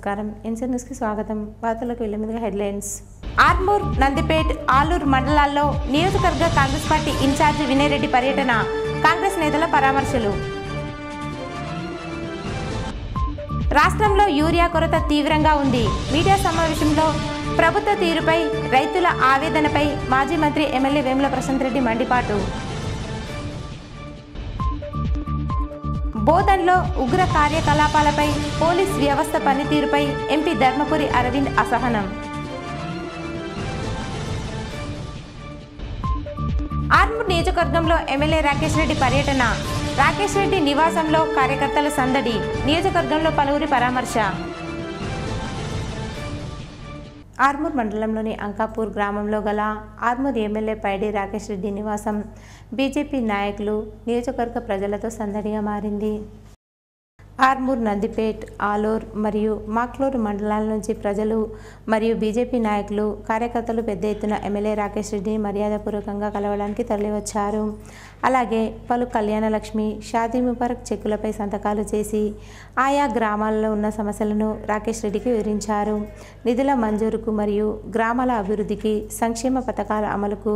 నమస్కారం NC news కి స్వాగతం. వార్తలకు వెళ్లే ముందుగా హెడ్లైన్స్. ఆర్మూర్, నందిపేట్, ఆలూరు మండలాల్లో నియోజకవర్గ కాంగ్రెస్ పార్టీ ఇన్ఛార్జి వినయ్ రెడ్డి పర్యటన, కాంగ్రెస్ నేతల పరామర్శలు. రాష్ట్రంలో యూరియా కొరత తీవ్రంగా ఉంది. మీడియా సమావేశంలో ప్రభుత్వ తీరుపై, రైతుల ఆవేదనపై మాజీ మంత్రి ఎమ్మెల్యే వేముల ప్రశాంత్ రెడ్డి మండిపాటు. బోధన్లో ఉగ్ర కార్యకలాపాలపై, పోలీస్ వ్యవస్థ పనితీరుపై ఎంపీ ధర్మపురి అరవింద్ అసహనం. ఆర్మూర్ నియోజకవర్గంలో ఎమ్మెల్యే రాకేష్ రెడ్డి పర్యటన, రాకేష్ రెడ్డి నివాసంలో కార్యకర్తల సందడి, నియోజకవర్గంలో పలువురి పరామర్శ. ఆర్మూర్ మండలంలోని అంకాపూర్ గ్రామంలో గల ఆర్మూర్ ఎమ్మెల్యే పైడి రాకేష్ రెడ్డి నివాసం బీజేపీ నాయకులు, నియోజకవర్గ ప్రజలతో సందడిగా మారింది. ఆర్మూర్, నందిపేట్, ఆలూరు మరియు మాక్లూరు మండలాల నుంచి ప్రజలు మరియు బీజేపీ నాయకులు, కార్యకర్తలు పెద్ద ఎత్తున ఎమ్మెల్యే రాకేష్ రెడ్డిని మర్యాదపూర్వకంగా కలవడానికి తరలివచ్చారు. అలాగే పలు కళ్యాణలక్ష్మి, షాదీ ముబారక్ చెక్కులపై సంతకాలు చేసి ఆయా గ్రామాలలో ఉన్న సమస్యలను రాకేష్ రెడ్డికి వివరించారు. నిధుల మంజూరుకు మరియు గ్రామాల అభివృద్ధికి, సంక్షేమ పథకాల అమలుకు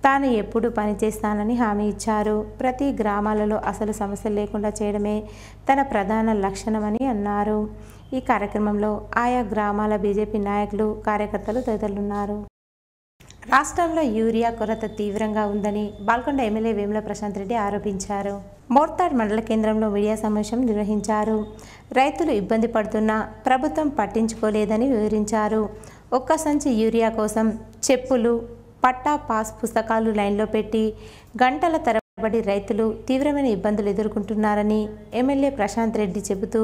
తాను ఎప్పుడూ పనిచేస్తానని హామీ ఇచ్చారు. ప్రతి గ్రామాలలో అసలు సమస్యలు లేకుండా చేయడమే తన ప్రధాన లక్షణమని అన్నారు. ఈ కార్యక్రమంలో ఆయా గ్రామాల బీజేపీ నాయకులు, కార్యకర్తలు తదితరులున్నారు. రాష్ట్రంలో యూరియా కొరత తీవ్రంగా ఉందని బాల్కొండ ఎమ్మెల్యే వేముల ప్రశాంత్ రెడ్డి ఆరోపించారు. మోర్తాడ్ మండల కేంద్రంలో మీడియా సమావేశం నిర్వహించారు. రైతులు ఇబ్బంది పడుతున్నా ప్రభుత్వం పట్టించుకోలేదని వివరించారు. ఒక్క సంచి యూరియా కోసం చెప్పులు, పట్టా పాస్ పుస్తకాలు లైన్లో పెట్టి గంటల తరబడి రైతులు తీవ్రమైన ఇబ్బందులు ఎదుర్కొంటున్నారని ఎమ్మెల్యే ప్రశాంత్ రెడ్డి చెబుతూ,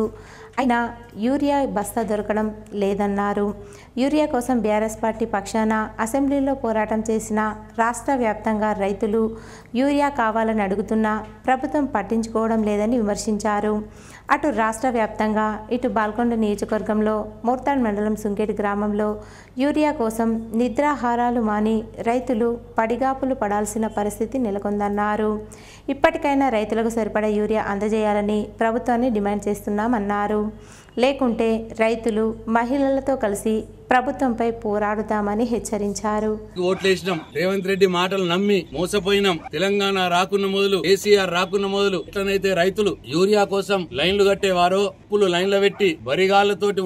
అయినా యూరియా బస్తా దొరకడం లేదన్నారు. యూరియా కోసం బీఆర్ఎస్ పార్టీ పక్షాన అసెంబ్లీలో పోరాటం చేసిన రాష్ట్ర వ్యాప్తంగా రైతులు యూరియా కావాలని అడుగుతున్నా ప్రభుత్వం పట్టించుకోవడం లేదని విమర్శించారు. అటు రాష్ట్ర వ్యాప్తంగా, ఇటు బాల్కొండ నియోజకవర్గంలో మోర్తాడ్ మండలం సుంకేటి గ్రామంలో యూరియా కోసం నిద్రాహారాలు మాని రైతులు పడిగాపులు పడాల్సిన పరిస్థితి నెలకొందన్నారు. ఇప్పటికైనా రైతులకు సరిపడా యూరియా అందజేయాలని ప్రభుత్వాన్ని డిమాండ్ చేస్తున్నామన్నారు. లేకుంటే రైతులు, మహిళలతో కలిసి ప్రభుత్వంపై పోరాడుతామని హెచ్చరించారు. ఓట్లేసినాం, రేవంత్ రెడ్డి మాటలు నమ్మి మోసపోయినాం. తెలంగాణ రాకున్న మొదలు, కేసీఆర్ రాకున్న మొదలు ఎట్లనైతే రైతులు యూరియా కోసం లైన్లు కట్టేవారో, పులు లైన్లో పెట్టి బరిగాళ్లతోటి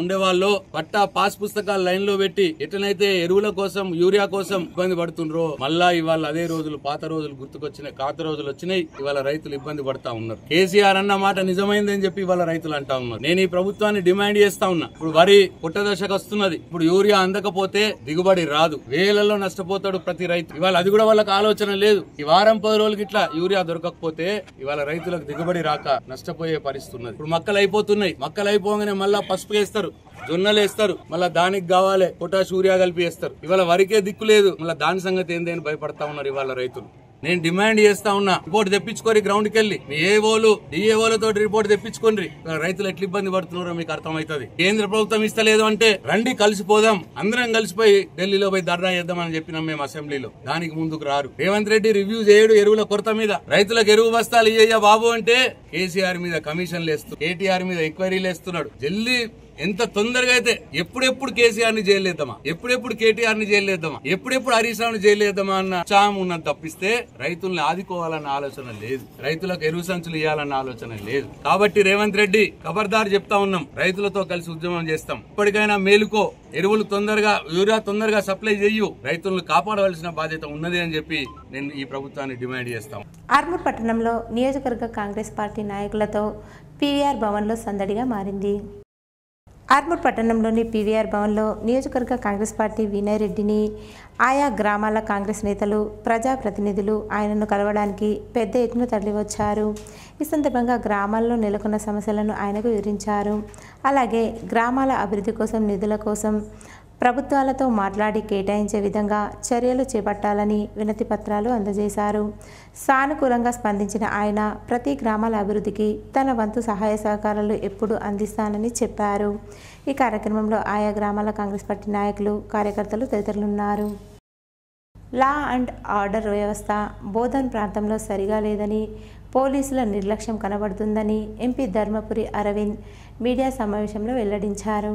ఉండేవాళ్ళు పట్టా పాస్ పుస్తకాలు లైన్ లో పెట్టి ఎట్లనైతే ఎరువుల కోసం, యూరియా కోసం ఇబ్బంది పడుతుండ్రో, మళ్ళా ఇవాళ అదే రోజులు, పాత రోజులు గుర్తుకొచ్చినాయి, కాత రోజులు వచ్చినాయి. ఇవాళ రైతులు ఇబ్బంది పడతా ఉన్నారు. కేసీఆర్ అన్న మాట నిజమైందని చెప్పి ఇవాళ రైతులు అంటా ఉన్నారు. నేను ఈ ప్రభుత్వాన్ని డిమాండ్ చేస్తా ఉన్నా. ఇప్పుడు వరి పుట్టదశకు వస్తున్నది. ఇప్పుడు యూరియా అందకపోతే దిగుబడి రాదు, వేలలో నష్టపోతాడు ప్రతి రైతు. ఇవాళ అది కూడా వాళ్ళకి ఆలోచన లేదు. ఈ వారం 10 రోజులకి ఇట్లా యూరియా దొరకకపోతే ఇవాళ రైతులకు దిగుబడి రాక నష్టపోయే పరిస్థితి ఉన్నది. ఇప్పుడు మక్కలు అయిపోతున్నాయి. మక్కలు అయిపోగానే మళ్ళా పసుపు వేస్తారు, జొన్నలు వేస్తారు, మళ్ళా దానికి కావాలి పొటాష్, యూరియా కలిపి వేస్తారు. ఇవాళ వరికే దిక్కు లేదు, మళ్ళీ దాని సంగతి ఏందని భయపడతా ఉన్నారు ఇవాళ రైతులు. నేను డిమాండ్ చేస్తా ఉన్నా, రిపోర్ట్ తెప్పించుకోరి, గ్రౌండ్ కి వెళ్ళి మీ ఏవోలు, డిఏఓలతో రిపోర్ట్ తెప్పించుకోండి. రైతులు ఎట్లా ఇబ్బంది పడుతున్నారో మీకు అర్థమవుతుంది. కేంద్ర ప్రభుత్వం ఇస్తలేదు అంటే రండి కలిసిపోదాం, అందరం కలిసిపోయి ఢిల్లీలో పోయి ధర్నా చేద్దామని చెప్పినాం మేము అసెంబ్లీలో. దానికి ముందుకు రారు. రేవంత్ రెడ్డి రివ్యూ చేయడు ఎరువుల కొరత మీద. రైతులకు ఎరువు బస్తాలు ఇయ్యయ్యా బాబు అంటే కేసీఆర్ మీద కమిషన్లు వేస్తూ, కేటీఆర్ మీద ఎంక్వైరీలు వేస్తున్నాడు. జల్దీ ఎంత తొందరగా అయితే ఎప్పుడెప్పుడు కేసీఆర్ ని జైలేద్దామా, ఎప్పుడెప్పుడు కేటీఆర్ ని జైలేద్దామా, ఎప్పుడెప్పుడు హరీష్ రావుని జైలేద్దామా అన్న ఉత్సాహం ఉన్నది తప్పిస్తే రైతుల్ని ఆదుకోవాలన్న ఆలోచన లేదు, రైతులకు ఎరువు సంచులు ఇవ్వాలన్న ఆలోచన లేదు. కాబట్టి రేవంత్ రెడ్డి ఖబర్దార్ చెప్తా ఉన్నాం, రైతులతో కలిసి ఉద్యమం చేస్తాం. ఇప్పటికైనా మేలుకో, ఎరువులు తొందరగా, యూరియా తొందరగా సప్లై చెయ్యు, రైతులను కాపాడవలసిన బాధ్యత ఉన్నది అని చెప్పి నేను ఈ ప్రభుత్వాన్ని డిమాండ్ చేస్తాం. ఆర్మూర్ పట్టణంలో నియోజకవర్గ కాంగ్రెస్ పార్టీ నాయకులతో పీవీఆర్ భవన్లో సందడిగా మారింది. ఆర్మూర్ పట్టణంలోని పీవీఆర్ భవన్లో నియోజకవర్గ కాంగ్రెస్ పార్టీ వినయ్ రెడ్డిని ఆయా గ్రామాల కాంగ్రెస్ నేతలు, ప్రజాప్రతినిధులు ఆయనను కలవడానికి పెద్ద ఎత్తున తరలివచ్చారు. ఈ సందర్భంగా గ్రామాల్లో నెలకొన్న సమస్యలను ఆయనకు వివరించారు. అలాగే గ్రామాల అభివృద్ధి కోసం, నిధుల కోసం ప్రభుత్వాలతో మాట్లాడి కేటాయించే విధంగా చర్యలు చేపట్టాలని వినతి పత్రాలు అందజేశారు. సానుకూలంగా స్పందించిన ఆయన ప్రతి గ్రామాల అభివృద్ధికి తన వంతు సహాయ సహకారాలు ఎప్పుడూ అందిస్తానని చెప్పారు. ఈ కార్యక్రమంలో ఆయా గ్రామాల కాంగ్రెస్ పార్టీ నాయకులు, కార్యకర్తలు తదితరులున్నారు. లా అండ్ ఆర్డర్ వ్యవస్థ బోధన్ ప్రాంతంలో సరిగా లేదని, పోలీసుల నిర్లక్ష్యం కనబడుతుందని ఎంపీ ధర్మపురి అరవింద్ మీడియా సమావేశంలో వెల్లడించారు.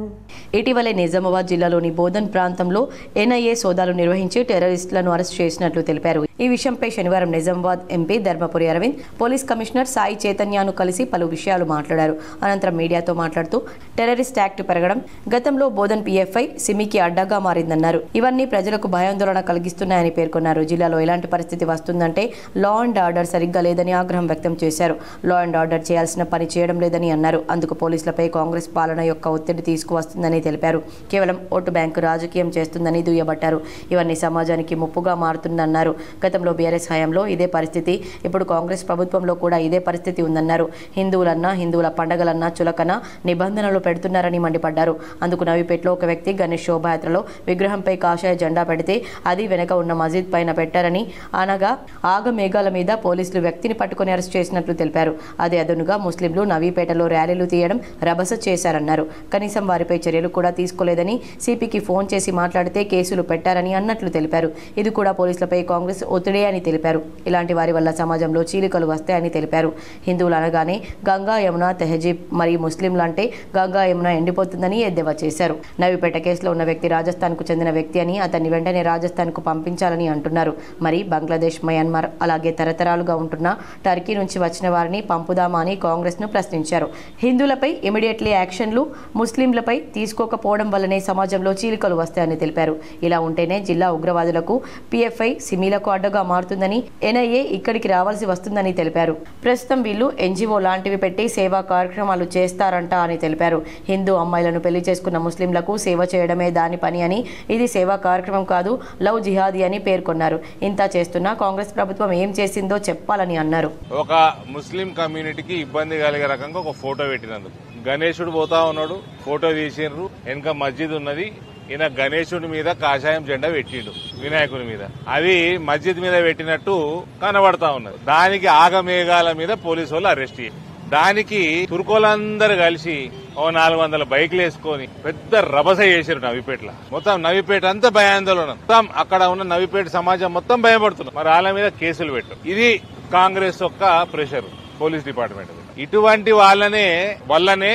ఇటీవలే నిజామాబాద్ జిల్లాలోని బోధన్ ప్రాంతంలో ఎన్ఐఏ సోదాలు నిర్వహించి టెర్రరిస్టులను అరెస్ట్ చేసినట్లు తెలిపారు. ఈ విషయంపై శనివారం Nizamabad MP Dharmapuri Arvind police commissioner Sai చైతన్యను కలిసి పలు విషయాలు మాట్లాడారు. అనంతరం మీడియాతో మాట్లాడుతూ టెర్రరిస్ట్ యాక్ట్ పెరగడం, గతంలో బోధన్ పిఎఫ్ఐ సిమికి అడ్డాగా మారిందన్నారు. ఇవన్నీ ప్రజలకు భయాందోళన కలిగిస్తున్నాయని పేర్కొన్నారు. జిల్లాలో ఎలాంటి పరిస్థితి వస్తుందంటే లా అండ్ ఆర్డర్ సరిగ్గా లేదని ఆగ్రహం వ్యక్తం చేశారు. లా అండ్ ఆర్డర్ చేయాల్సిన పని చేయడం లేదని అన్నారు. అందుకు పోలీసులపై కాంగ్రెస్ పాలన యొక్క ఒత్తిడి తీసుకువస్తుందని తెలిపారు. కేవలం ఓటు బ్యాంకు రాజకీయం చేస్తుందని దుయ్యబట్టారు. ఇవన్నీ సమాజానికి ముప్పుగా మారుతుందన్నారు. గతంలో బీఆర్ఎస్ హయాంలో ఇదే పరిస్థితి, ఇప్పుడు కాంగ్రెస్ ప్రభుత్వంలో కూడా ఇదే పరిస్థితి ఉందన్నారు. హిందువులన్నా హిందువుల పండగలన్నా చులకన నిబంధనలు పెడుతున్నారని మండిపడ్డారు. అందుకు నవీపేటలో ఒక వ్యక్తి గణేష్ శోభాయాత్రలో విగ్రహంపై కాషాయ జెండా పెడితే అది వెనక ఉన్న మసీద్ పైన పెట్టారని, అనగా ఆగమేఘాల మీద పోలీసులు వ్యక్తిని పట్టుకుని అరెస్ట్ చేసినట్లు తెలిపారు. అదే అదనుగా ముస్లింలు నవీపేటలో ర్యాలీలు తీయడం రభస చేశారన్నారు. కనీసం వారిపై చర్యలు కూడా తీసుకోలేదని, సిపికి ఫోన్ చేసి మాట్లాడితే కేసులు పెట్టారని అన్నట్లు తెలిపారు. ఇది కూడా పోలీసులపై కాంగ్రెస్ ఒత్తిడే అని తెలిపారు. ఇలాంటి వారి వల్ల సమాజంలో చీలికలు వస్తాయని తెలిపారు. హిందువులు అనగానే గంగా యమున తెహజీబ్, మరియు ముస్లింలు అంటే గంగా యమున ఎండిపోతుందని ఎద్దేవా చేశారు. నవీపేట కేసులో ఉన్న వ్యక్తి రాజస్థాన్కు చెందిన వ్యక్తి అని, అతన్ని వెంటనే రాజస్థాన్కు పంపించాలని అంటున్నారు. మరి బంగ్లాదేశ్, మయన్మార్ అలాగే తరతరాలుగా ఉంటున్న టర్కీ నుంచి వచ్చిన వారిని పంపుదామా అని కాంగ్రెస్ను ప్రశ్నించారు. హిందువులపై ఇమిడియట్లీ యాక్షన్లు, ముస్లింలపై తీసుకోకపోవడం వల్లనే సమాజంలో చీలికలు వస్తాయని తెలిపారు. ఇలా ఉంటేనే జిల్లా ఉగ్రవాదులకు, పిఎఫ్ఐ సిమీలకు అడ్డగా మారుతుందని, ఎన్ఐఏ ఇక్కడికి రావాల్సి వస్తుందని తెలిపారు. ప్రస్తుతం వీళ్ళు ఎన్జిఓ లాంటివి పెట్టి సేవా కార్యక్రమాలు చేస్తారంట అని తెలిపారు. హిందూ అమ్మాయిలను పెళ్లి చేసుకున్న ముస్లింలకు సేవ చేయడమే దాని పని అని, ఇది సేవా కార్యక్రమం కాదు, లవ్ జిహాదీ అని పేర్కొన్నారు. ఇంత చేస్తున్నా కాంగ్రెస్ ప్రభుత్వం ఏం చేసిందో చెప్పాలని అన్నారు. ఒక ముస్లిం కమ్యూనిటీకి ఇబ్బంది కలిగే రకంగా ఒక ఫోటో పెట్టినందుకు గణేశుడు పోతా ఉన్నాడు, ఫోటో తీసిండ్రు, వెనక మస్జిద్ ఉన్నది, ఈయన గణేశుడి మీద కాషాయం జెండా పెట్టిండు వినాయకుని మీద. అది మస్జిద్ మీద పెట్టినట్టు కనబడతా ఉన్నది. దానికి ఆగమేఘాల మీద పోలీసు వాళ్ళు అరెస్ట్ చేయాలి. దానికి తుర్కోలందరూ కలిసి 400 బైక్లు వేసుకొని పెద్ద రభస చేశారు నవీపేటలో. మొత్తం నవీపేట అంతా భయాందోళన, మొత్తం అక్కడ ఉన్న నవీపేట సమాజం మొత్తం భయపడుతున్నారు. మరి వాళ్ళ మీద కేసులు పెట్టారు. ఇది కాంగ్రెస్ యొక్క ప్రెషర్ పోలీస్ డిపార్ట్మెంట్. ఇటువంటి వల్లనే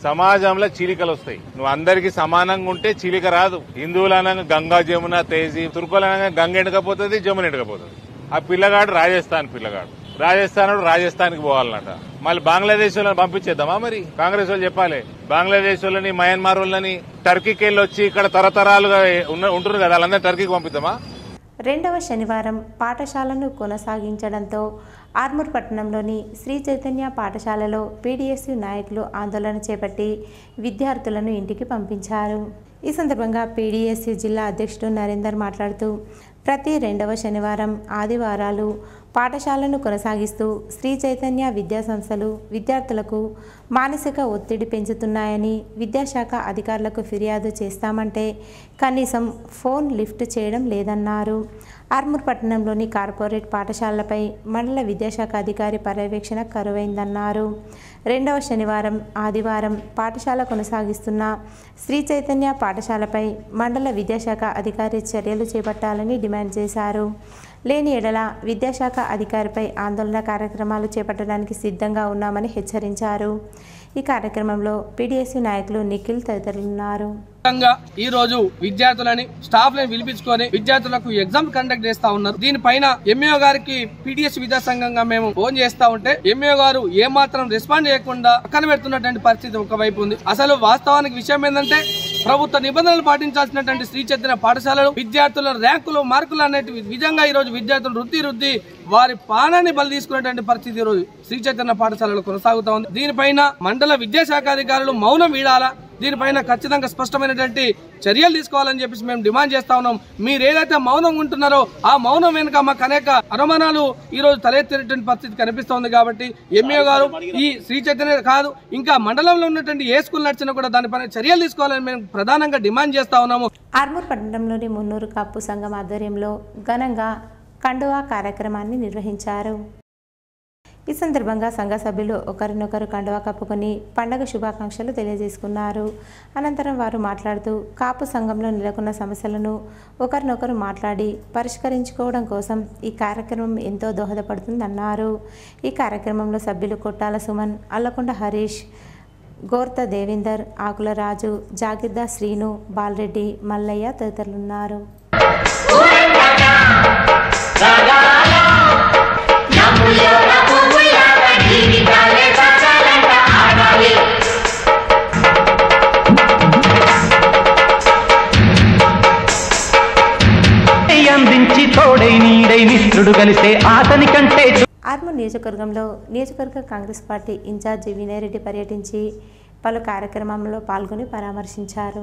సమాజంలో చీలికలు వస్తాయి. నువ్వు అందరికి సమానంగా ఉంటే చీలిక రాదు. హిందువులు అనగా గంగా జమున తేజీ, తుర్కోలు అనగా గంగ ఎండకపోతుంది, జమున ఎండకపోతుంది. ఆ పిల్లగాడు రాజస్థాన్కి పోవాలన్నట. మళ్ళీ బంగ్లాదేశ్ వాళ్ళని పంపించేద్దామా? మరి కాంగ్రెస్ వాళ్ళు చెప్పాలి. బంగ్లాదేశ్ వాళ్ళని, మయన్మార్ వాళ్ళని టర్కీకి వెళ్ళి వచ్చి ఇక్కడ తరతరాలుగా ఉంటున్నారు కదా, వాళ్ళందరూ టర్కీకి పంపిద్దామా? రెండవ శనివారం పాఠశాలను కొనసాగించడంతో ఆర్మూర్ పట్టణంలోని శ్రీ చైతన్య పాఠశాలలో పీడీఎస్యు నాయకులు ఆందోళన చేపట్టి విద్యార్థులను ఇంటికి పంపించారు. ఈ సందర్భంగా పీడీఎస్యు జిల్లా అధ్యక్షుడు నరేందర్ మాట్లాడుతూ, ప్రతి రెండవ శనివారం, ఆదివారాలు పాఠశాలను కొనసాగిస్తూ శ్రీ చైతన్య విద్యా సంస్థలు విద్యార్థులకు మానసిక ఒత్తిడి పెంచుతున్నాయని, విద్యాశాఖ అధికారులకు ఫిర్యాదు చేస్తామంటే కనీసం ఫోన్ లిఫ్ట్ చేయడం లేదన్నారు. ఆర్మూర్ పట్టణంలోని కార్పొరేట్ పాఠశాలలపై మండల విద్యాశాఖ అధికారి పర్యవేక్షణ కరువైందన్నారు. రెండవ శనివారం, ఆదివారం పాఠశాల కొనసాగిస్తున్న శ్రీ చైతన్య పాఠశాలపై మండల విద్యాశాఖ అధికారి చర్యలు చేపట్టాలని డిమాండ్ చేశారు. లేని ఎడల విద్యాశాఖ అధికారిపై ఆందోళన కార్యక్రమాలు చేపట్టడానికి సిద్ధంగా ఉన్నామని హెచ్చరించారు. ఈ కార్యక్రమంలో పీడీఎస్యు నాయకులు నిఖిల్ తదితరులున్నారు. ఈ రోజు విద్యార్థులని, స్టాఫ్ లను పిలిపించుకొని విద్యార్థులకు ఎగ్జామ్ కండక్ట్ చేస్తా ఉన్నారు. దీనిపైన ఎంఈఓ గారికి పీడీఎస్ విద్యా సంఘంగా మేము ఫోన్ చేస్తా ఉంటే ఎంఈఓ గారు ఏమాత్రం రెస్పాండ్ చేయకుండా పక్కన పెడుతున్నటువంటి పరిస్థితి ఒకవైపు ఉంది. అసలు వాస్తవానికి విషయం ఏంటంటే, ప్రభుత్వ నిబంధనలు పాటించాల్సినటువంటి శ్రీ చైతన్య పాఠశాలలు విద్యార్థుల ర్యాంకులు, మార్కులు అనేటి విధంగా ఈ రోజు విద్యార్థులు రుద్ది వారి ప్రాణాన్ని బలి తీసుకునేటువంటి పరిస్థితి ఈ రోజు శ్రీ చైతన్య పాఠశాలలో కొనసాగుతా ఉంది. దీనిపైన మండల విద్యాశాఖ అధికారులు మౌనం వీడాలా, దీనిపైన ఖచ్చితంగా స్పష్టమైనటువంటి చర్యలు తీసుకోవాలని చెప్పేసి మేము డిమాండ్ చేస్తా ఉన్నాం. మీరు ఏదైతే మౌనం ఉంటున్నారో ఆ మౌనం వెనుక మాకు అనేక అనుమానాలు ఈ రోజు తలెత్తేటువంటి పరిస్థితి కనిపిస్తోంది. కాబట్టి ఎంఈఓ గారు ఈ శ్రీ చైతన్య కాదు, ఇంకా మండలంలో ఉన్నటువంటి ఏ స్కూల్ నడిచినా కూడా దానిపైన చర్యలు తీసుకోవాలని మేము ప్రధానంగా డిమాండ్ చేస్తా ఉన్నాము. ఆర్మూర్ పట్టణంలోని మున్నూరు కాపు సంఘం ఆధ్వర్యంలో ఘనంగా కండువా కార్యక్రమాన్ని నిర్వహించారు. ఈ సందర్భంగా సంఘ సభ్యులు ఒకరినొకరు కండువా కప్పుకొని పండగ శుభాకాంక్షలు తెలియజేసుకున్నారు. అనంతరం వారు మాట్లాడుతూ, కాపు సంఘంలో నెలకొన్న సమస్యలను ఒకరినొకరు మాట్లాడి పరిష్కరించుకోవడం కోసం ఈ కార్యక్రమం ఎంతో దోహదపడుతుందన్నారు. ఈ కార్యక్రమంలో సభ్యులు కొట్టాల సుమన్, అల్లకొండ హరీష్, గోర్త దేవేందర్, ఆకుల రాజు, జాగిర్దార్ శ్రీను, బాలరెడ్డి, మల్లయ్య తదితరులున్నారు. ఆర్మూర్ నియోజకవర్గంలో నియోజకవర్గ కాంగ్రెస్ పార్టీ ఇన్ఛార్జి వినయరెడ్డి పర్యటించి పలు కార్యక్రమంలో పాల్గొని పరామర్శించారు.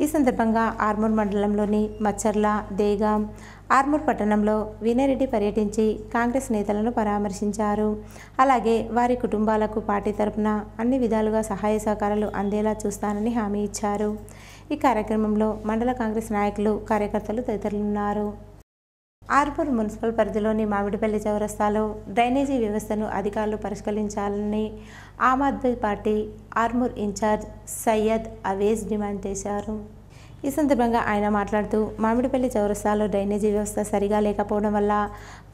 ఈ సందర్భంగా ఆర్మూర్ మండలంలోని మచ్చర్ల, దేగాం, ఆర్మూర్ పట్టణంలో వినయరెడ్డి పర్యటించి కాంగ్రెస్ నేతలను పరామర్శించారు. అలాగే వారి కుటుంబాలకు పార్టీ తరపున అన్ని విధాలుగా సహాయ సహకారాలు అందేలా చూస్తానని హామీ ఇచ్చారు. ఈ కార్యక్రమంలో మండల కాంగ్రెస్ నాయకులు, కార్యకర్తలు తదితరులున్నారు. ఆర్మూర్ మున్సిపల్ పరిధిలోని మామిడిపల్లి చౌరస్తాలో డ్రైనేజీ వ్యవస్థను అధికారులు పరిష్కరించాలని Aam Aadmi party Armoor incharge Syed Awez demand చేశారు. ఈ సందర్భంగా ఆయన మాట్లాడుతూ మామిడిపల్లి చౌరస్తాలో డ్రైనేజీ వ్యవస్థ సరిగా లేకపోవడం వల్ల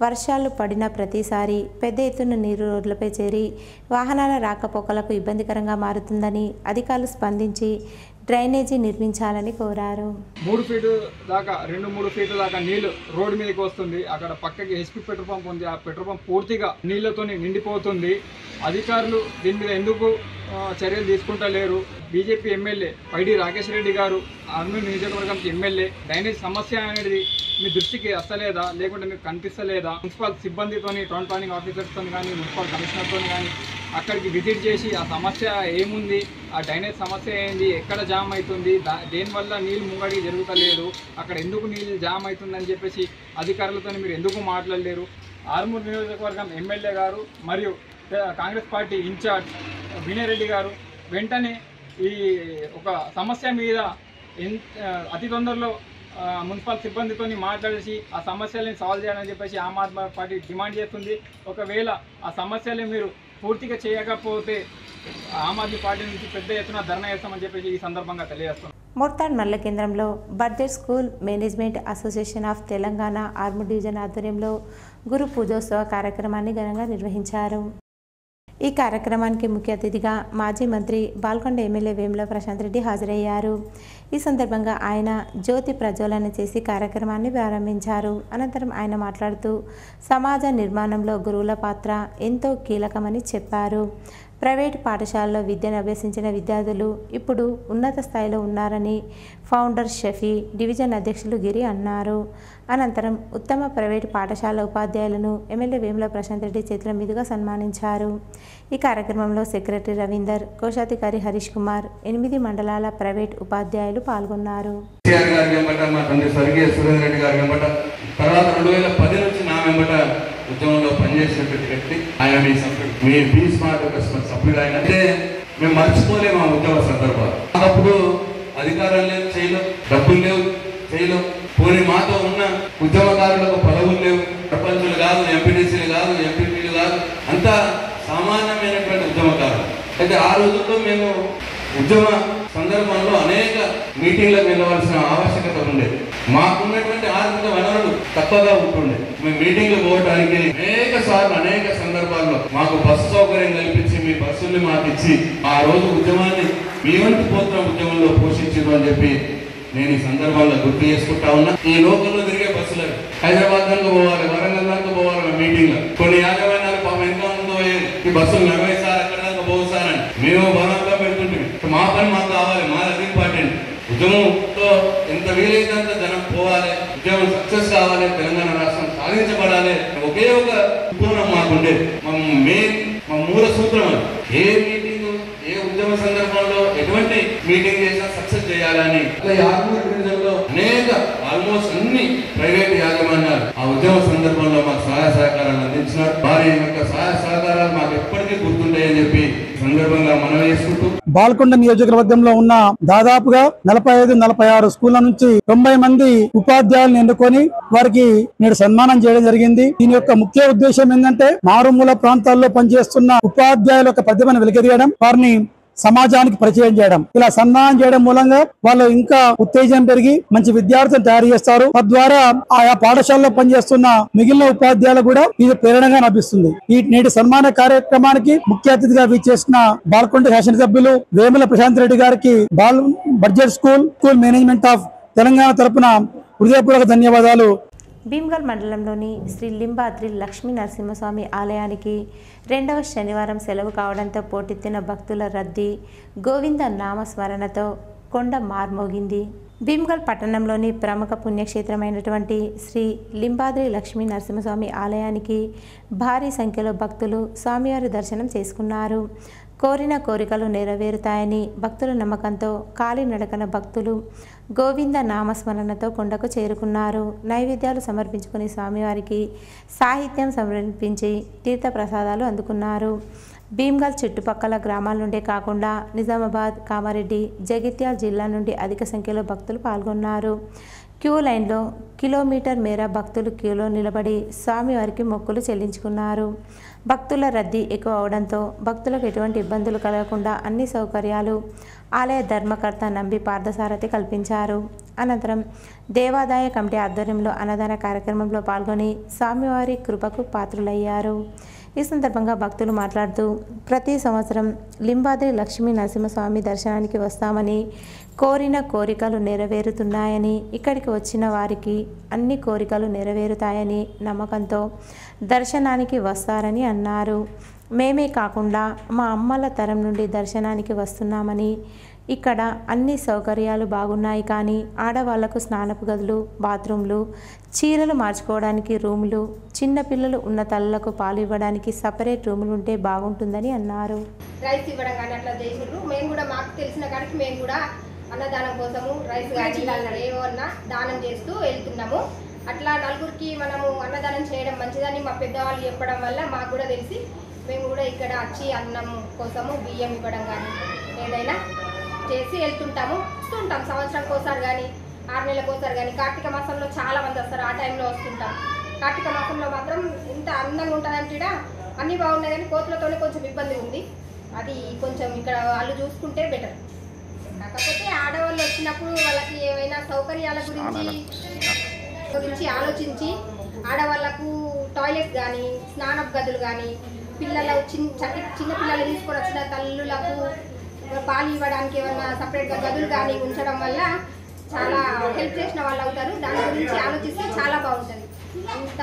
వర్షాలు పడిన ప్రతిసారి పెద్ద ఎత్తున నీరు రోడ్లపై చేరి వాహనాల రాకపోకలకు ఇబ్బందికరంగా మారుతుందని అధికారులు స్పందించి డ్రైనేజీ నిర్మించాలని కోరారు. 3 ఫీటు దాకా 2-3 ఫీట్ల దాకా నీళ్లు రోడ్డు మీదకి వస్తుంది. అక్కడ పక్కకి హెచ్పి పెట్రోల్ పంప్ ఉంది. ఆ పెట్రోల్ పంప్ పూర్తిగా నీళ్లతో నిండిపోతుంది. అధికారులు దీని మీద ఎందుకు చర్యలు తీసుకుంటలేరు? బీజేపీ ఎమ్మెల్యే పైడి రాకేష్ రెడ్డి గారు ఆర్మూర్ నియోజకవర్గం ఎమ్మెల్యే డ్రైనేజ్ సమస్య అనేది మీ దృష్టికి వస్తలేదా, లేకుంటే మీకు కనిపిస్తలేదా? మున్సిపల్ సిబ్బందితోని, టౌన్ ప్లానింగ్ ఆఫీసర్స్తో కానీ, మున్సిపల్ కమిషనర్తో కానీ అక్కడికి విజిట్ చేసి ఆ సమస్య ఏముంది, ఆ డ్రైనేజ్ సమస్య ఏంది, ఎక్కడ జామ్ అవుతుంది, దేనివల్ల నీళ్ళు ముంగడికి జరుగుతలేదు, అక్కడ ఎందుకు నీళ్ళు జామ్ అవుతుందని చెప్పేసి అధికారులతో మీరు ఎందుకు మాట్లాడలేరు? ఆర్మూర్ నియోజకవర్గం ఎమ్మెల్యే గారు మరియు కాంగ్రెస్ పార్టీ ఇన్ఛార్జ్ వినయరెడ్డి గారు వెంటనే ఈ ఒక సమస్య మీద అతి తొందరలో మున్సిపల్ సిబ్బందితో మాట్లాడేసి ఆ సమస్యలను సాల్వ్ చేయాలని చెప్పేసి ఆమ్ ఆద్మీ పార్టీ డిమాండ్ చేస్తుంది. ఒకవేళ ఆ సమస్యలు మీరు పూర్తిగా చేయకపోతే ఆమ్ ఆద్మీ పార్టీ నుంచి పెద్ద ఎత్తున ధర్నా చేస్తామని చెప్పేసి ఈ సందర్భంగా తెలియజేస్తాం. మోర్తాడ్ మండల కేంద్రంలో budget school management association of Telangana Armoor division ఆధ్వర్యంలో గురు పూజోత్సవ కార్యక్రమాన్ని ఘనంగా నిర్వహించారు. ఈ కార్యక్రమానికి ముఖ్య అతిథిగా మాజీ మంత్రి బాల్కొండ ఎమ్మెల్యే వేముల ప్రశాంత్ రెడ్డి హాజరయ్యారు. ఈ సందర్భంగా ఆయన జ్యోతి ప్రజ్వలన చేసి కార్యక్రమాన్ని ప్రారంభించారు. అనంతరం ఆయన మాట్లాడుతూ సమాజ నిర్మాణంలో గురువుల పాత్ర ఎంతో కీలకమని చెప్పారు. ప్రైవేటు పాఠశాలలో విద్యను అభ్యసించిన విద్యార్థులు ఇప్పుడు ఉన్నత స్థాయిలో ఉన్నారని ఫౌండర్ షఫీ, డివిజన్ అధ్యక్షులు గిరి అన్నారు. అనంతరం ఉత్తమ ప్రైవేటు పాఠశాల ఉపాధ్యాయులను ఎమ్మెల్యే వేముల ప్రశాంత్ రెడ్డి చేతుల మీదుగా సన్మానించారు. ఈ కార్యక్రమంలో సెక్రటరీ రవీందర్, కోశాధికారి హరీష్ కుమార్, 8 మండలాల ప్రైవేట్ ఉపాధ్యాయులు పాల్గొన్నారు. ఉద్యమంలో పనిచేసినటువంటి వ్యక్తి ఆయన. మీ బీ స్మార్ట్ సభ్యుడు ఆయన. అంటే మేము మర్చిపోలేము ఆ ఉద్యమ సందర్భాలు. అప్పుడు అధికారాలు లేవు, చేయలేవు, డబ్బులు లేవు, చేయలేవు. పోనీ మాతో ఉన్న ఉద్యమకారులకు పదవులు లేవు, ప్రపంచులు కాదు, ఎంపీటీసీలు కాదు, ఎంపీపీలు కాదు, అంతా సామాన్యమైనటువంటి ఉద్యమకారులు. అయితే ఆ రోజుల్లో మేము ఉద్యమ సందర్భంలో అనేక మీటింగ్లకు వెళ్ళవలసిన ఆవశ్యకత ఉండేది. మాకున్నటువంటి ఆర్థిక వనరులు తక్కువగా ఉంటుండే. మేము మీటింగ్లు పోవడానికి అనేక సందర్భాల్లో మాకు బస్సు సౌకర్యం కల్పించి మీ బస్సుల్ని మాకు ఇచ్చి ఆ రోజు ఉద్యమాన్ని మీ వంతు పోతున్న ఉద్యమంలో పోషించారు అని చెప్పి నేను ఈ సందర్భంలో గుర్తు చేసుకుంటా ఉన్నా. ఈ లోకల్లో తిరిగే బస్సులు హైదరాబాద్ దాకా పోవాలి, వరంగల్ దాకా పోవాలి. మీటింగ్ లో కొన్ని యాజమాన్యాలు పాపం ఎంత ఉందో ఈ బస్సులు 40 సార్ ఎక్కడ దాకా పోవు సార్ అని మేము బలంగా పెడుతుంటే మా పని మాకు కావాలి, మాది ఇంపార్టెంట్. ఉద్యమంలో ఎంత వీలైతే అంత జనం పోవాలి, ఉద్యమం సక్సెస్ కావాలి, తెలంగాణ రాష్ట్రం సాధించబడాలి. ఒకే ఒక పూర్ణం మాకుండేది. మా మూల సూత్రం అది. ఏ మీటింగ్, ఏ ఉద్యమ సందర్భంలో ఎటువంటి మీటింగ్ చేసినా సక్సెస్ చేయాలని. అనేక ఆల్మోస్ట్ అన్ని ప్రైవేట్ యాజమాన్యాలు ఆ ఉద్యమ సందర్భంలో మాకు సహాయ సహకారాలు అందించినారు. వారి యొక్క సహాయ సహకారాలు మాకు ఎప్పటికీ గుర్తుంటాయని చెప్పి సందర్భంగా మనం చేసుకుంటూ బాల్కొండ నియోజకవర్గంలో ఉన్న దాదాపుగా 45-46 స్కూళ్ల నుంచి 90 మంది ఉపాధ్యాయులను ఎన్నుకొని వారికి నేడు సన్మానం చేయడం జరిగింది. దీని యొక్క ముఖ్య ఉద్దేశం ఏంటంటే మారుమూల ప్రాంతాల్లో పనిచేస్తున్న ఉపాధ్యాయుల యొక్క ప్రతిభను వెలికితీయడం, వారిని సమాజానికి పరిచయం చేయడం, ఇలా సన్మానం చేయడం మూలంగా వాళ్ళు ఇంకా ఉత్తేజం పెరిగి మంచి విద్యార్థులను తయారు చేస్తారు. తద్వారా ఆయా పాఠశాలలో పనిచేస్తున్న మిగిలిన ఉపాధ్యాయులు కూడా ఇది ప్రేరణగా లభిస్తుంది. ఈ నేటి సన్మాన కార్యక్రమానికి ముఖ్య అతిథిగా విచ్చేసిన బాల్కొండ శాసనసభ్యులు వేముల ప్రశాంత్ రెడ్డి గారికి budget school management of Telangana తరపున హృదయపూర్వక ధన్యవాదాలు. భీమ్గల్ మండలంలోని శ్రీ లింబాద్రి లక్ష్మీ నరసింహస్వామి ఆలయానికి 2వ శనివారం సెలవు కావడంతో పోటెత్తిన భక్తుల రద్దీ, గోవింద నామస్మరణతో కొండ మార్మోగింది. భీమ్గల్ పట్టణంలోని ప్రముఖ పుణ్యక్షేత్రమైనటువంటి శ్రీ లింబాద్రి లక్ష్మీ నరసింహస్వామి ఆలయానికి భారీ సంఖ్యలో భక్తులు స్వామివారి దర్శనం చేసుకున్నారు. కోరిన కోరికలు నెరవేరుతాయని భక్తుల నమ్మకంతో కాలినడకన భక్తులు గోవింద నామస్మరణతో కొండకు చేరుకున్నారు. నైవేద్యాలు సమర్పించుకుని స్వామివారికి సాహిత్యం సమర్పించి తీర్థప్రసాదాలు అందుకున్నారు. భీమ్గల్ చుట్టుపక్కల గ్రామాల నుండే కాకుండా నిజామాబాద్, కామారెడ్డి, జగిత్యాల జిల్లా నుండి అధిక సంఖ్యలో భక్తులు పాల్గొన్నారు. క్యూ లైన్లో కిలోమీటర్ మేర భక్తులు క్యూలో నిలబడి స్వామివారికి మొక్కులు చెల్లించుకున్నారు. భక్తుల రద్దీ ఎక్కువ అవడంతో భక్తులకు ఎటువంటి ఇబ్బందులు కలగకుండా అన్ని సౌకర్యాలు ఆలయ ధర్మకర్త నంబి పార్థసారథి కల్పించారు. అనంతరం దేవాదాయ కమిటీ ఆధ్వర్యంలో అన్నదాన కార్యక్రమంలో పాల్గొని స్వామివారి కృపకు పాత్రులయ్యారు. ఈ సందర్భంగా భక్తులు మాట్లాడుతూ ప్రతి సంవత్సరం లింబాద్రి లక్ష్మీ నరసింహస్వామి దర్శనానికి వస్తామని, కోరిన కోరికలు నెరవేరుతున్నాయని, ఇక్కడికి వచ్చిన వారికి అన్ని కోరికలు నెరవేరుతాయని నమ్మకంతో దర్శనానికి వస్తారని అన్నారు. మేమే కాకుండా మా అమ్మల తరం నుండి దర్శనానికి వస్తున్నామని, ఇక్కడ అన్ని సౌకర్యాలు బాగున్నాయి కానీ ఆడవాళ్లకు స్నానపు గదులు, బాత్రూంలు, చీరలు మార్చుకోవడానికి రూములు, చిన్నపిల్లలు ఉన్న తల్లులకు పాలు ఇవ్వడానికి సపరేట్ రూములు ఉంటే బాగుంటుందని అన్నారు. రైస్ ఇవ్వడం కానీ అట్లా చేసినారు. మేము కూడా మాకు తెలిసిన కాడికి మేము కూడా అన్నదానం కోసము రైస్ కానీ ఏమన్నా దానం చేస్తూ వెళ్తున్నాము. అట్లా నలుగురికి మనము అన్నదానం చేయడం మంచిదని మా పెద్దవాళ్ళు చెప్పడం వల్ల మాకు కూడా తెలిసి మేము కూడా ఇక్కడ వచ్చి అన్నం కోసము బియ్యం ఇవ్వడం కానీ ఏదైనా చేసి వెళ్తుంటాము. వస్తుంటాం సంవత్సరానికి ఒకసారి కానీ 6 నెలలకు ఒకసారి కానీ. కార్తీక మాసంలో చాలా మంది వస్తారు, ఆ టైంలో వస్తుంటాం. కార్తీక మాసంలో మాత్రం ఇంత అందంగా ఉంటుందంటే అన్నీ బాగున్నాయి కానీ కోతులతోనే కొంచెం ఇబ్బంది ఉంది. అది కొంచెం ఇక్కడ వాళ్ళు చూసుకుంటే బెటర్. కాకపోతే ఆడవాళ్ళు వచ్చినప్పుడు వాళ్ళకి ఏమైనా సౌకర్యాల గురించి ఆలోచించి ఆడవాళ్లకు టాయిలెట్ కానీ, స్నానపు గదులు కానీ, పిల్లలు చిన్న పిల్లలు తీసుకొని వచ్చిన తల్లులకు పాలు ఇవ్వడానికి ఏమన్నా సపరేట్గా గదులు కానీ ఉంచడం వల్ల చాలా హెల్ప్ చేసిన వాళ్ళు అవుతారు. దాని గురించి ఆలోచిస్తే చాలా బాగుంటుంది. అంత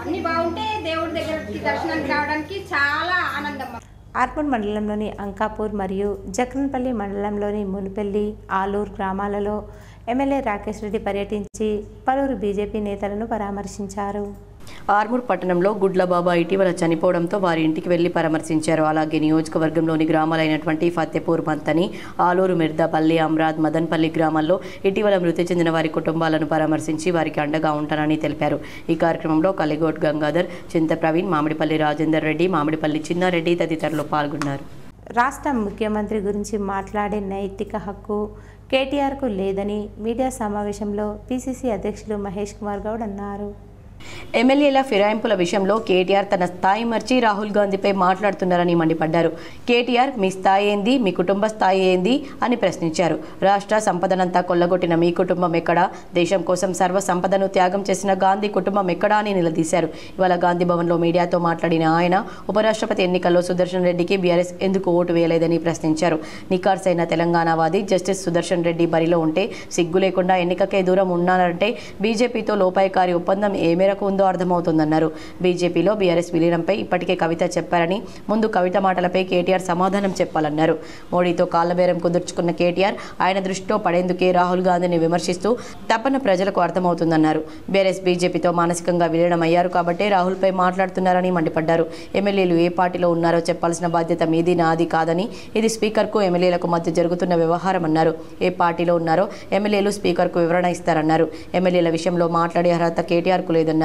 అన్ని బాగుంటే దేవుడి దగ్గరికి దర్శనానికి రావడానికి చాలా ఆనందం. ఆర్మూర్ మండలంలోని అంకాపూర్ మరియు జక్రన్పల్లి మండలంలోని మునిపెల్లి, ఆలూరు గ్రామాలలో ఎమ్మెల్యే రాకేష్ రెడ్డి పర్యటించి పలువురు బీజేపీ నేతలను పరామర్శించారు. ఆర్మూర్ పట్టణంలో గుడ్లబాబా ఇటీవల చనిపోవడంతో వారి ఇంటికి వెళ్లి పరామర్శించారు. అలాగే నియోజకవర్గంలోని గ్రామాలైనటువంటి ఫతేపూర్, మంతని, ఆలూరు, మిర్దాపల్లి, అమ్రాద్, మదన్పల్లి గ్రామాల్లో ఇటీవల మృతి చెందిన వారి కుటుంబాలను పరామర్శించి వారికి అండగా ఉంటానని తెలిపారు. ఈ కార్యక్రమంలో కలిగోట్ గంగాధర్, చింత ప్రవీణ్, మామిడిపల్లి రాజేందర్ రెడ్డి, మామిడిపల్లి చిన్నారెడ్డి తదితరులు పాల్గొన్నారు. రాష్ట్ర ముఖ్యమంత్రి గురించి మాట్లాడే నైతిక హక్కు కేటీఆర్కు లేదని మీడియా సమావేశంలో పీసీసీ అధ్యక్షులు మహేష్ కుమార్ గౌడ్ అన్నారు. ఎమ్మెల్యేల ఫిరాయింపుల విషయంలో కేటీఆర్ తన స్థాయి మర్చి రాహుల్ గాంధీపై మాట్లాడుతున్నారని మండిపడ్డారు. కేటీఆర్ మీ స్థాయి ఏంది, మీ కుటుంబ స్థాయి ఏంది అని ప్రశ్నించారు. రాష్ట్ర సంపదనంతా కొల్లగొట్టిన మీ కుటుంబం ఎక్కడా, దేశం కోసం సర్వ సంపదను త్యాగం చేసిన గాంధీ కుటుంబం ఎక్కడా అని నిలదీశారు. ఇవాళ గాంధీ భవన్లో మీడియాతో మాట్లాడిన ఆయన ఉపరాష్ట్రపతి ఎన్నికల్లో సుదర్శన్ రెడ్డికి బీఆర్ఎస్ ఎందుకు ఓటు వేయలేదని ప్రశ్నించారు. నికార్సైన తెలంగాణవాది జస్టిస్ సుదర్శన్ రెడ్డి బరిలో ఉంటే సిగ్గు లేకుండా ఎన్నికకే దూరం ఉన్నారంటే బీజేపీతో లోపాయకారి ఒప్పందం ఏ మేరకు ఉందో అర్థమవుతుందన్నారు. బీజేపీలో బీఆర్ఎస్ విలీనంపై ఇప్పటికే కవిత చెప్పారని, ముందు కవిత మాటలపై కేటీఆర్ సమాధానం చెప్పాలన్నారు. మోడీతో కాళ్లబేరం కుదుర్చుకున్న కేటీఆర్ ఆయన దృష్టిలో పడేందుకే రాహుల్ గాంధీని విమర్శిస్తూ తప్పన ప్రజలకు అర్థమవుతుందన్నారు. బీఆర్ఎస్ బీజేపీతో మానసికంగా విలీనమయ్యారు కాబట్టే రాహుల్పై మాట్లాడుతున్నారని మండిపడ్డారు. ఎమ్మెల్యేలు ఏ పార్టీలో ఉన్నారో చెప్పాల్సిన బాధ్యత మీది, నాది కాదని ఇది స్పీకర్కు ఎమ్మెల్యేలకు మధ్య జరుగుతున్న వ్యవహారం అన్నారు. ఏ పార్టీలో ఉన్నారో ఎమ్మెల్యేలు స్పీకర్కు వివరణ ఇస్తారన్నారు. ఎమ్మెల్యేల విషయంలో మాట్లాడే అర్హత కేటీఆర్కు లేదన్నారు.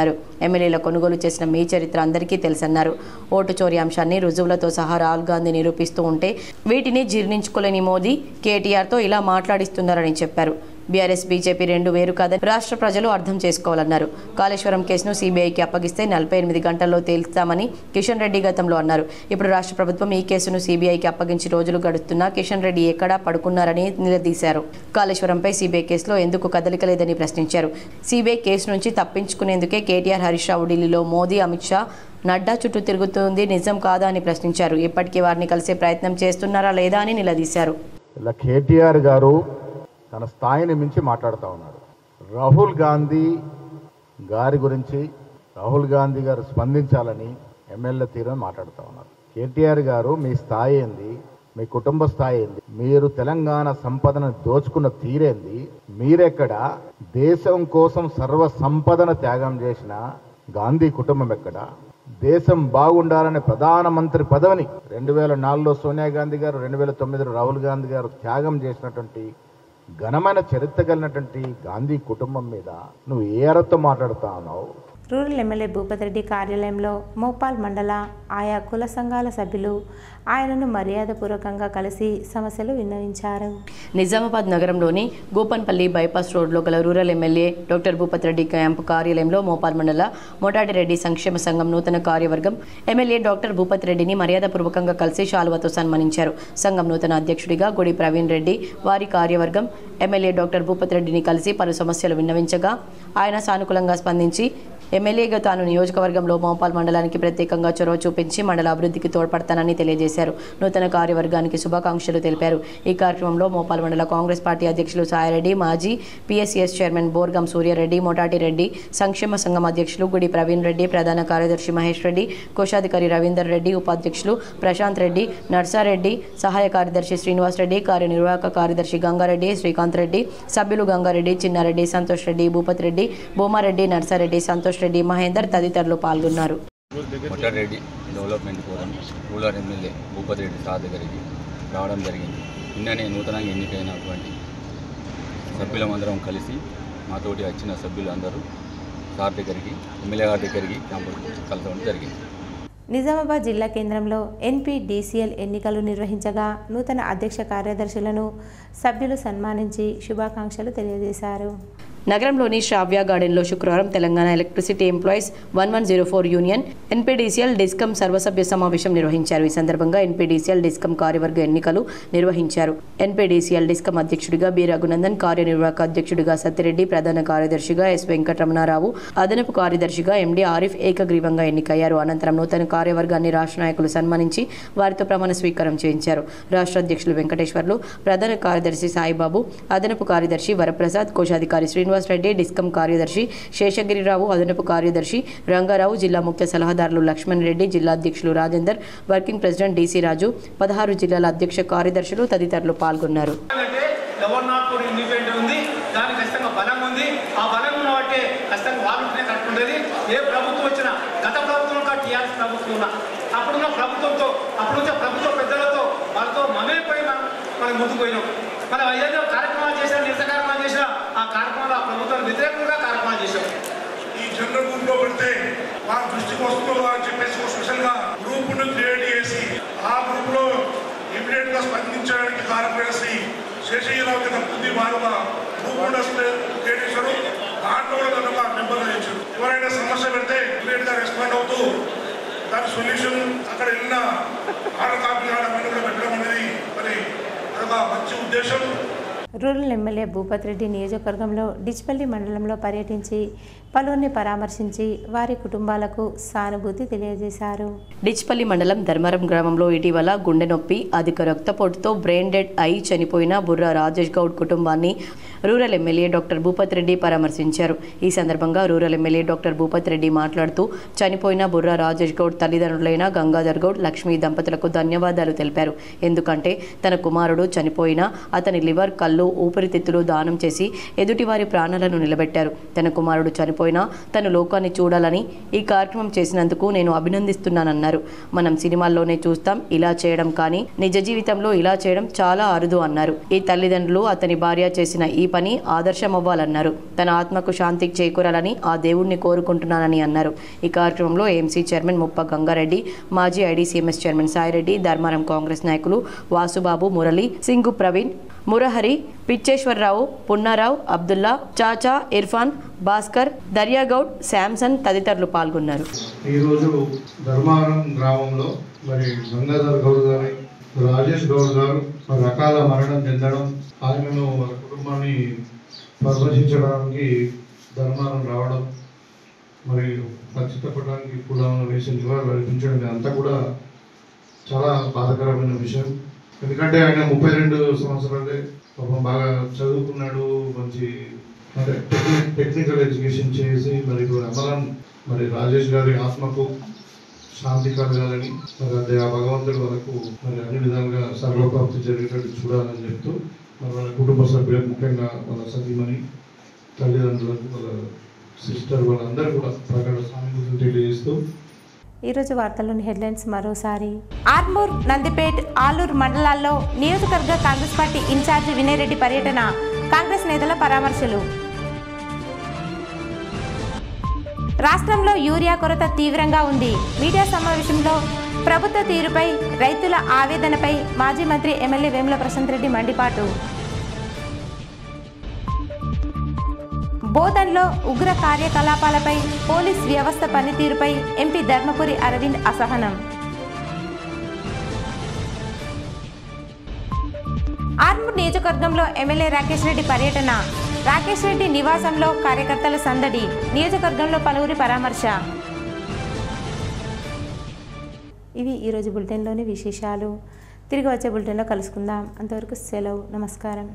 ఎమ్మెల్యేల కొనుగోలు చేసిన మీ చరిత్ర అందరికీ తెలుసన్నారు. ఓటు చోరీ అంశాన్ని రుజువులతో సహా రాహుల్ గాంధీ నిరూపిస్తూ ఉంటే వీటిని జీర్ణించుకోలేని మోదీ కేటీఆర్తో ఇలా మాట్లాడిస్తున్నారని చెప్పారు. బీఆర్ఎస్ బీజేపీ రెండు వేరు కాదని రాష్ట్ర ప్రజలు అర్థం చేసుకోవాలన్నారు. కాళేశ్వరం కేసును సీబీఐకి అప్పగిస్తే 48 గంటల్లో తేల్స్తామని కిషన్ రెడ్డి గతంలో అన్నారు. ఇప్పుడు రాష్ట్ర ప్రభుత్వం ఈ కేసును సీబీఐకి అప్పగించి రోజులు గడుస్తున్నా కిషన్ రెడ్డి ఎక్కడా పడుకున్నారని నిలదీశారు. కాళేశ్వరంపై సీబీఐ కేసులో ఎందుకు కదలిక లేదని ప్రశ్నించారు. సీబీఐ కేసు నుంచి తప్పించుకునేందుకే కేటీఆర్, హరీష్ రావు ఢిల్లీలో మోదీ, అమిత్ షా, నడ్డా చుట్టూ తిరుగుతుంది నిజం కాదా అని ప్రశ్నించారు. ఇప్పటికీ వారిని కలిసే ప్రయత్నం చేస్తున్నారా లేదా అని నిలదీశారు. ఇలా కేటీఆర్ గారు తన స్థాయిని మించి మాట్లాడుతూ ఉన్నారు. రాహుల్ గాంధీ గారి గురించి రాహుల్ గాంధీ గారు స్పందించాలని ఎమ్మెల్యే తీరని మాట్లాడుతూ ఉన్నారు. కేటీఆర్ గారు మీ స్థాయి ఏంది, మీ కుటుంబ స్థాయి ఏంది, మీరు తెలంగాణ సంపదను దోచుకున్న తీరేంది, మీరెక్కడ దేశం కోసం సర్వ సంపదను త్యాగం చేసిన గాంధీ కుటుంబం ఎక్కడ, దేశం బాగుండాలనే ప్రధానమంత్రి పదవిని 2004లో సోనియా గాంధీ గారు, 2009లో రాహుల్ గాంధీ గారు త్యాగం చేసినటువంటి ఘనమైన చరిత్ర కలిగినటువంటి గాంధీ కుటుంబం మీద నువ్వు ఏ అర్థంతో మాట్లాడుతా ఉన్నావు? రూరల్ ఎమ్మెల్యే భూపతి రెడ్డి కార్యాలయంలో మోపాల్ మండల ఆయా కుల సంఘాల సభ్యులు ఆయనను మర్యాదపూర్వకంగా కలిసి సమస్యలు విన్నవించారు. నిజామాబాద్ నగరంలోని గోపన్పల్లి బైపాస్ రోడ్లో గల rural MLA doctor Bhupathi Reddy camp కార్యాలయంలో మోపాల్ మండల మోటాటిరెడ్డి సంక్షేమ సంఘం నూతన కార్యవర్గం ఎమ్మెల్యే డాక్టర్ భూపతి రెడ్డిని మర్యాదపూర్వకంగా కలిసి శాలువతో సన్మానించారు. సంఘం నూతన అధ్యక్షుడిగా గుడి ప్రవీణ్ రెడ్డి, వారి కార్యవర్గం ఎమ్మెల్యే డాక్టర్ భూపతి రెడ్డిని కలిసి పలు సమస్యలు విన్నవించగా ఆయన సానుకూలంగా స్పందించి ఎమ్మెల్యేగా తాను నియోజకవర్గంలో మోపాల్ మండలానికి ప్రత్యేకంగా చొరవ చూపించి మండల అభివృద్ధికి తోడ్పడతానని తెలియజేశారు. నూతన కార్యవర్గానికి శుభాకాంక్షలు తెలిపారు. ఈ కార్యక్రమంలో మోపాల్ మండల కాంగ్రెస్ పార్టీ అధ్యక్షులు సాయిరెడ్డి, మాజీ పిఎస్సిఎస్ చైర్మన్ బోర్గం సూర్యారెడ్డి, మోటాటిరెడ్డి సంక్షేమ సంఘం అధ్యక్షులు గుడి ప్రవీణ్ రెడ్డి, ప్రధాన కార్యదర్శి మహేష్ రెడ్డి, కోశాధికారి రవీందర్ రెడ్డి, ఉపాధ్యక్షులు ప్రశాంత్ రెడ్డి, నర్సారెడ్డి, సహాయ కార్యదర్శి శ్రీనివాస్ రెడ్డి, కార్యనిర్వాహక కార్యదర్శి గంగారెడ్డి, శ్రీకాంత్ రెడ్డి, సభ్యులు గంగారెడ్డి, చిన్నారెడ్డి, సంతోష్ రెడ్డి, భూపతి రెడ్డి, బోమారెడ్డి, నర్సారెడ్డి, సంతోష్ రెడ్డి, మహేందర్ తదితరులు పాల్గొన్నారు. Motareddy development forum rural MLA Bhupathi Reddy sir దగ్గరికి రావడం జరిగింది. నిన్ననే నూతనంగా ఎన్నికైనటువంటి సభ్యులందరం కలిసి మాతోటి వచ్చిన సభ్యులు అందరూ సార్ దగ్గరికి, ఎమ్మెల్యే గారి దగ్గరికి కలవడం జరిగింది. నిజామాబాద్ జిల్లా కేంద్రంలో NPDCL ఎన్నికలు నిర్వహించగా నూతన అధ్యక్ష కార్యదర్శులను సభ్యులు సన్మానించి శుభాకాంక్షలు తెలియజేశారు. నగరంలోని శ్రావ్య గార్డెన్లో శుక్రవారం Telangana electricity employees 1104 union NPDCL discom సర్వసభ్య సమావేశం నిర్వహించారు. ఈ సందర్భంగా NPDCL డిస్కమ్ కార్యవర్గ ఎన్నికలు నిర్వహించారు. NPDCL డిస్కమ్ అధ్యక్షుడిగా బి రఘునందన్, కార్యనిర్వాహక అధ్యక్షుడిగా సత్యరెడ్డి, ప్రధాన కార్యదర్శిగా ఎస్ వెంకటరమణారావు, అదనపు కార్యదర్శిగా MD ఆరిఫ్ ఏకగ్రీవంగా ఎన్నికయ్యారు. అనంతరం నూతన కార్యవర్గాన్ని రాష్ట్ర నాయకులు సన్మానించి వారితో ప్రమాణ స్వీకారం చేయించారు. రాష్ట్ర అధ్యక్షులు వెంకటేశ్వర్లు, ప్రధాన కార్యదర్శి సాయిబాబు, అదనపు కార్యదర్శి వరప్రసాద్, కోశాధికారి శ్రీనివాస్ రెడ్డి, డిస్కమ్ కార్యదర్శి శేషగిరిరావు, అదనపు కార్యదర్శి రంగారావు, జిల్లా ముఖ్య సలహాదారులు లక్ష్మణ్ రెడ్డి, జిల్లా అధ్యక్షులు రాజేందర్, వర్కింగ్ ప్రెసిడెంట్ DC రాజు, 16 జిల్లాల అధ్యక్ష కార్యదర్శులు తదితరులు పాల్గొన్నారు. మనం ఏదో కార్యక్రమాలు చేసాం, నిరసన కార్యక్రమాలు చేసినా ఆ కార్యక్రమాలు ఆ ప్రభుత్వానికి వ్యతిరేకంగా కార్యక్రమాలు చేశాం. ఈ జనరల్ గ్రూప్ లో పెడితే వాళ్ళ దృష్టికి వస్తుందో అని చెప్పేసి స్పెషల్ గా గ్రూప్ ను క్రియేట్ చేసి ఆ గ్రూప్ లో ఇమీడియట్ గా స్పందించడానికి కార్యదర్శి శేషగిరిరావు కింద బుద్ధి బాగా గ్రూప్ క్రియేట్ చేశారు. దాంట్లో కూడా కనుక మెంబర్ చేశారు. ఎవరైనా సమస్య పెడితే ఇమీడియట్ గా రెస్పాండ్ అవుతూ దాని సొల్యూషన్ అక్కడ వెళ్ళిన ఆర్డర్ కాపీ కూడా పెట్టడం అనేది మరి అదొక మంచి ఉద్దేశం. రూరల్ ఎమ్మెల్యే భూపతి రెడ్డి నియోజకవర్గంలో డిచ్పల్లి మండలంలో పర్యటించి పలువురిని పరామర్శించి వారి కుటుంబాలకు సానుభూతి తెలియజేశారు. డిచ్పల్లి మండలం ధర్మరం గ్రామంలో ఇటీవల గుండె నొప్పి, అధిక రక్తపోటుతో బ్రెయిన్ డెడ్ అయి చనిపోయిన బుర్రా రాజేష్ గౌడ్ కుటుంబాన్ని rural MLA doctor Bhupathi Reddy పరామర్శించారు. ఈ సందర్భంగా rural MLA doctor Bhupathi Reddy మాట్లాడుతూ చనిపోయిన బుర్రా రాజేష్ గౌడ్ తల్లిదండ్రులైన గంగాధర్ గౌడ్, లక్ష్మీ దంపతులకు ధన్యవాదాలు తెలిపారు. ఎందుకంటే తన కుమారుడు చనిపోయినా అతని లివర్, కళ్ళు, ఊపిరితిత్తులు దానం చేసి ఎదుటివారి ప్రాణాలను నిలబెట్టారు. తన కుమారుడు చనిపోయినా తను లోకాన్ని చూడాలని ఈ కార్యక్రమం చేసినందుకు నేను అభినందిస్తున్నానన్నారు. మనం సినిమాల్లోనే చూస్తాం ఇలా చేయడం, కానీ నిజ జీవితంలో ఇలా చేయడం చాలా అరుదు అన్నారు. ఈ తల్లిదండ్రులు, అతని భార్య చేసిన ఈ పని ఆదర్శం అవ్వాలన్నారు. తన ఆత్మకు శాంతికి చేకూరాలని ఆ దేవుణ్ణి కోరుకుంటున్నానని అన్నారు. ఈ కార్యక్రమంలో AMC చైర్మన్ ముప్ప గంగారెడ్డి, మాజీ IDCMS చైర్మన్ సాయిరెడ్డి, ధర్మారం కాంగ్రెస్ నాయకులు వాసుబాబు, మురళి, సింగు ప్రవీణ్, మురహరి, పిచ్చేశ్వరరావు, పున్నారావు, అబ్దుల్లా, చాచా, ఇర్ఫాన్, భాస్కర్, దర్యాగౌడ్, శాంసన్ తదితరులు పాల్గొన్నారు. ఈరోజు ధర్మారం గ్రామంలో మరి గంగాధర్ గౌడ్ గారి రాజేష్ గౌడ్ గారు రకాల మరణం చెందడం, ఆయనను వాళ్ళ కుటుంబాన్ని పరామర్శించడానికి ధర్మారం రావడం, మరి ఖచ్చితపడడానికి కులాలను వేసి నివాళులు అర్పించడం అంతా కూడా చాలా బాధాకరమైన విషయం. ఎందుకంటే ఆయన 32 సంవత్సరాలే పాపం బాగా చదువుకున్నాడు, మంచి అంటే టెక్నికల్ ఎడ్యుకేషన్ చేసి మరి అమరం మరి రాజేష్ గారి ఆత్మకు శాంతి కలగాలని మరి అదే ఆ భగవంతుడి వరకు మరి అన్ని విధాలుగా సర్వప్రాప్తి జరిగేటట్టు చూడాలని చెప్తూ మరి వాళ్ళ కుటుంబ సభ్యులు, ముఖ్యంగా వాళ్ళ సతీమణి, తల్లిదండ్రులకు, వాళ్ళ సిస్టర్, వాళ్ళందరూ కూడా ప్రగాఢ సానుభూతిని తెలియజేస్తూ ఈరోజు వార్తల్లోని హెడ్లైన్స్ మరోసారి. ఆర్మూర్, నందిపేట్, ఆలూరు మండలాల్లో నియోజకవర్గ కాంగ్రెస్ పార్టీ ఇన్ఛార్జి వినయరెడ్డి పర్యటన, కాంగ్రెస్ నేతల పరామర్శలు. రాష్ట్రంలో యూరియా కొరత తీవ్రంగా ఉంది. మీడియా సమావేశంలో ప్రభుత్వ తీరుపై, రైతుల ఆవేదనపై మాజీ మంత్రి ఎమ్మెల్యే వేముల ప్రశాంత్ రెడ్డి మండిపాటు. బోధన్లో ఉగ్ర కార్యకలాపాలపై, పోలీస్ వ్యవస్థ పనితీరుపై ఎంపీ ధర్మపురి అరవింద్ అసహనం. ఆర్మూర్ నియోజకవర్గంలో ఎమ్మెల్యే రాకేష్ రెడ్డి పర్యటన, రాకేష్ రెడ్డి నివాసంలో కార్యకర్తల సందడి, నియోజకవర్గంలో పలువురి పరామర్శ. ఇవి ఈరోజు బులెటిన్లోని విశేషాలు. తిరిగి వచ్చే బులెటిన్లో కలుసుకుందాం. అంతవరకు సెలవు. నమస్కారం.